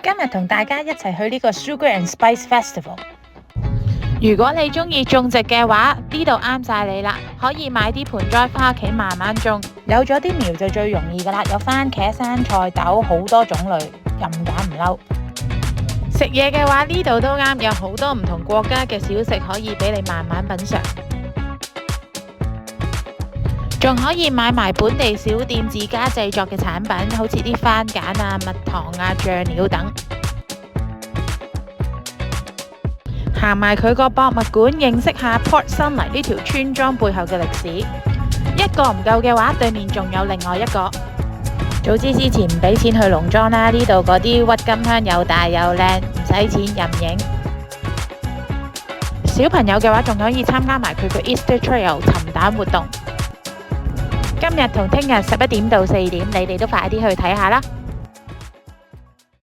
今日同大家一齊去呢個 Sugar and Spice Festival。如果你中意種植嘅話，呢度啱晒你啦！可以買啲盆栽返屋企慢慢種，有咗啲苗就最容易噶啦，有番茄、生菜、豆，好多種類，任揀唔嬲。食嘢嘅話，呢度都啱，有好多唔同國家嘅小食可以俾你慢慢品嚐，仲可以買埋本地小店自家製作嘅產品，好似啲番梘啊、蜜糖啊、醬料等。行埋佢個博物館，認識下 Port Sunlight 呢條村莊背後嘅歷史。一個唔夠嘅話，對面仲有另外一個。早知之前唔俾錢去農莊啦，呢度嗰啲鬱金香又大又靚，唔使錢任影。小朋友嘅話，仲可以參加埋佢嘅 Easter Trail 尋蛋活動。今日同聽日11點到4點，你哋都快啲去睇下啦！